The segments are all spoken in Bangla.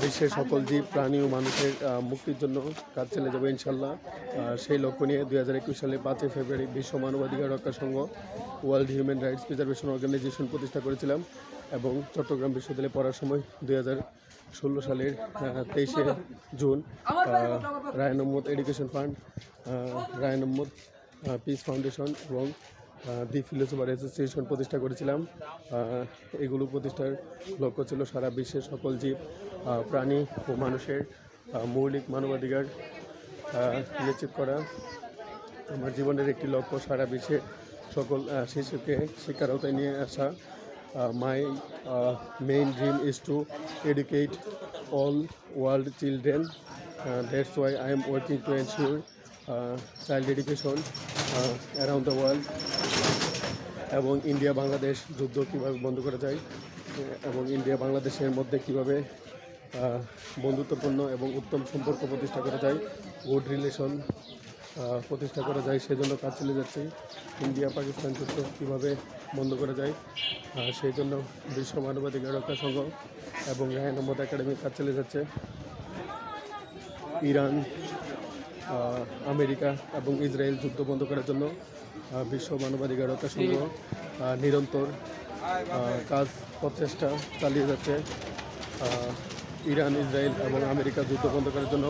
বিশ্বের সকল জীব প্রাণী ও মানুষের মুক্তির জন্য কাজ চালিয়ে যাবে ইনশাল্লাহ। সেই লক্ষ্য নিয়ে 2021 সালে 5ই ফেব্রুয়ারি বিশ্ব মানবাধিকার রক্ষা সংঘ world human rights preservation organisation প্রতিষ্ঠা করেছিলাম এবং চট্টগ্রাম বিশ্ববিদ্যালয়ে পড়ার সময় 2016 সালের 23শে জুন Rayan Ahmad education fund, Rayan Ahmad peace foundation এবং দি ফিলোসফার অ্যাসোসিয়েশন প্রতিষ্ঠা করেছিলাম। এগুলো প্রতিষ্ঠার লক্ষ্য ছিল সারা বিশ্বের সকল জীব প্রাণী ও মানুষের মৌলিক মানবাধিকার নিশ্চিত করা। আমার জীবনের একটি লক্ষ্য সারা বিশ্বের সকল শিশুকে শিক্ষার আওতায় নিয়ে আসা। মাই main dream is two educate all world children. That's why I am working to ensure child education around the world. এবং ইন্ডিয়া বাংলাদেশ যুদ্ধ কীভাবে বন্ধ করা যায় এবং ইন্ডিয়া বাংলাদেশের মধ্যে কীভাবে বন্ধুত্বপূর্ণ এবং উত্তম সম্পর্ক প্রতিষ্ঠা করা যায়, গুড রিলেশন প্রতিষ্ঠা করা যায়, সেজন্য কাজ চলে যাচ্ছে। ইন্ডিয়া পাকিস্তান যুদ্ধ কীভাবে বন্ধ করা যায় সেই জন্য বিশ্ব মানবাধিকার রক্ষা সংঘ এবং রায়ন আহমদ একাডেমি কাজ চলে যাচ্ছে। ইরান, আমেরিকা এবং ইসরায়েল যুদ্ধ বন্ধ করার জন্য বিশ্ব মানবাধিকার রক্ষা সংঘ নিরন্তর কাজ প্রচেষ্টা চালিয়ে যাচ্ছে। ইরান, ইসরায়েল এবং আমেরিকা যুদ্ধ বন্ধ করার জন্য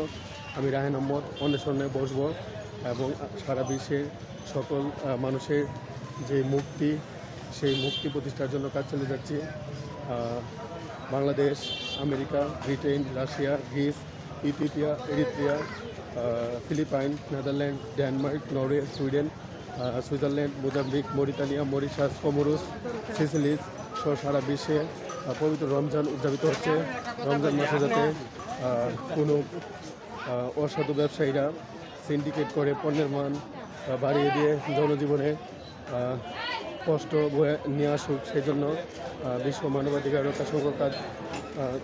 আমি রায়ন আহমদ অন্বেষণে বসব এবং সারা বিশ্বের সকল মানুষের যে মুক্তি সেই মুক্তি প্রতিষ্ঠার জন্য কাজ চালিয়ে যাচ্ছি। Bangladesh, America, Britain, Russia, Greece, Ethiopia, Eritrea, Philippine, Netherland, Denmark, Norway, Sweden, Switzerland, Mozambique, Mauritania, Mauritius, Comoros, Seychelles সহ সারা বিশ্বে পবিত্র রমজান উদযাপিত হচ্ছে। রমজান মাসে যাতে কোনো অসাধু ব্যবসায়ীরা সিন্ডিকেট করে পণ্যের মান বাড়িয়ে দিয়ে জনজীবনে কষ্ট বয়ে নিয়ে আসুক, সেই জন্য বিশ্ব মানবাধিকার রক্ষা সংঘ কাজ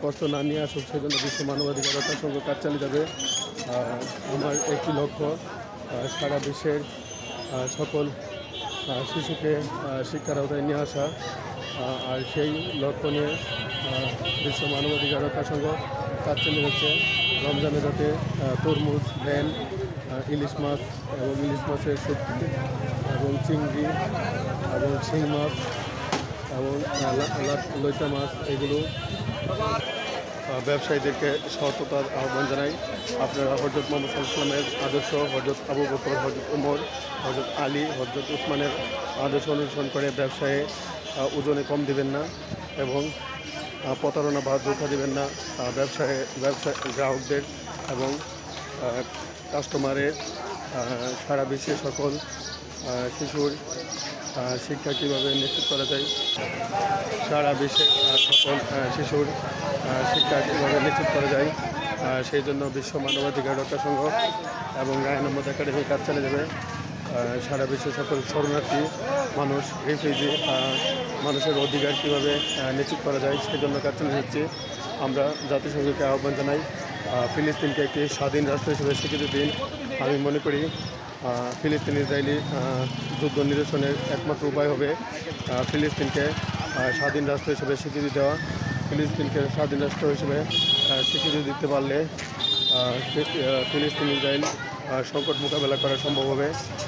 কষ্ট না নিয়ে আসুক, সেই জন্য বিশ্ব মানবাধিকার রক্ষা সংঘ কাজ চালিয়ে যাবে। আমার একটি লক্ষ্য সারা বিশ্বের সকল শিশুকে শিক্ষার আওতায় নিয়ে আসা, আর সেই লক্ষ্য নিয়ে বিশ্ব মানবাধিকার রক্ষা সংঘ কাজ চালিয়ে যাচ্ছে। রমজানে যাতে তরমুজ, ভ্যান, ইলিশ মাছ এবং ইলিশ মাছের সবজি এবং চিংড়ি এবং শিং মাছ এবং লইটা মাছ এগুলো ব্যবসায়ীদেরকে সততার আহ্বান জানাই। আপনারা হজরত মোহাম্মদ সাল্লাল্লাহু আলাইহি ওয়াসাল্লামের আদর্শ, হজরত আবু বকর, হজরত ওমর, হজরত আলী, হজরত উসমানের আদর্শ অনুসরণ করে ব্যবসায়ে ওজনে কম দিবেন না এবং প্রতারণা বা ধোঁকা দিবেন না ব্যবসা গ্রাহকদের এবং কাস্টমারের। সারা বিশ্বের সকল শিশুর শিক্ষা কীভাবে নিশ্চিত করা যায়, সারা বিশ্বের সকল শিশুর শিক্ষা কীভাবে নিশ্চিত করা যায় সেই জন্য বিশ্ব মানবাধিকার রক্ষা সংঘ এবং রায়ন আহমদ একাডেমি কাজ চালিয়ে যাবে। সারা বিশ্বের সকল শরণার্থী মানুষ, রিফিউজি মানুষের অধিকার কীভাবে নিশ্চিত করা যায় সেই জন্য কাজ চালিয়ে যাচ্ছে। আমরা জাতিসংঘকে আহ্বান জানাই ফিলিস্তিনকে একটি স্বাধীন রাষ্ট্র হিসেবে স্বীকৃতি দিন। আমি মনে করি ফিলিস্তিন ইসরায়েলি যুদ্ধ নিরসনের একমাত্র উপায় হবে ফিলিস্তিনকে স্বাধীন রাষ্ট্র হিসেবে স্বীকৃতি দেওয়া। ফিলিস্তিনকে স্বাধীন রাষ্ট্র হিসেবে স্বীকৃতি দিতে পারলে ফিলিস্তিন ইসরায়েল সংকট মোকাবেলা করা সম্ভব হবে।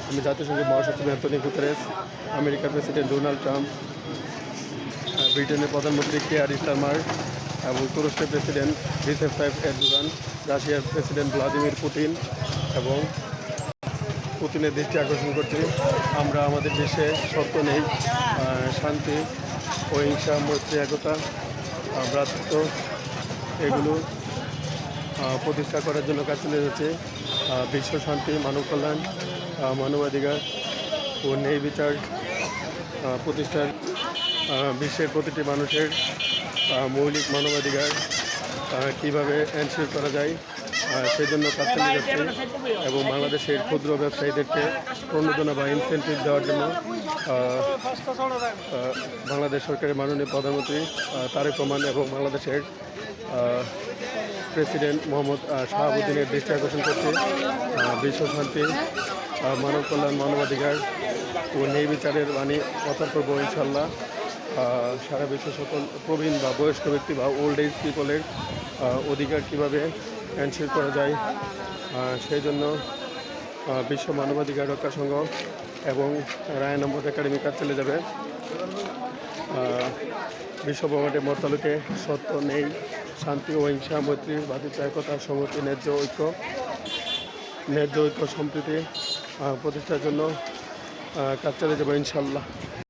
আমি জাতিসংঘের মহাসচিব অ্যান্টনিও গুতেরেস, আমেরিকার প্রেসিডেন্ট ডোনাল্ড ট্রাম্প, ব্রিটেনের প্রধানমন্ত্রী কেয়ার স্টারমার এবং তুরস্কের প্রেসিডেন্ট রিসেপ তাইয়িপ এরদোগান, রাশিয়ার প্রেসিডেন্ট ভ্লাদিমির পুতিন এবং পুতিনের দৃষ্টি আকর্ষণ করছি। আমরা আমাদের দেশে সত্য নেই, শান্তি, অহিংসা, মৈত্রী, একতা, ভ্রাতৃত্ব এগুলো প্রতিষ্ঠা করার জন্য কাজ চলে যাচ্ছে। বিশ্ব শান্তি, মানব কল্যাণ, মানবাধিকার ও ন্যায় বিচার প্রতিষ্ঠার বিশ্বের প্রতিটি মানুষের মৌলিক মানবাধিকার কীভাবে এনশিওর করা যায় সেই জন্য কাজ চালিয়ে যাচ্ছে এবং বাংলাদেশের ক্ষুদ্র ব্যবসায়ীদেরকে প্রণোদনা বা ইনসেন্টিভ দেওয়ার জন্য বাংলাদেশ সরকারের মাননীয় প্রধানমন্ত্রী তারেক রহমান এবং বাংলাদেশের প্রেসিডেন্ট মোহাম্মদ শাহাবুদ্দিনের দৃষ্টি আকর্ষণ করছে। বিশ্ব শান্তি, মানব কল্যাণ, মানবাধিকার ও ন্যায় বিচারের বাণী প্রচার করব ইনশাল্লাহ। সারা বিশ্বের সকল প্রবীণ বা বয়স্ক ব্যক্তি বা ওল্ড এজ পিপলের অধিকার কীভাবে এনশিওর করা যায়, সেই জন্য বিশ্ব মানবাধিকার রক্ষা সংঘ এবং রায়ান আহমদ একাডেমি কাজ চলে যাবে। বিশ্ব ব্রহ্মাণ্ডে মর্তালোকে সত্য নেই, শান্তি ও হিংসা, মৈত্রী, ভ্রাতৃত্ব, একতা, সংহতি, ন্যায্য ঐক্য সম্প্রীতি প্রতিষ্ঠার জন্য কাজ চালিয়ে যাবো ইনশাল্লাহ।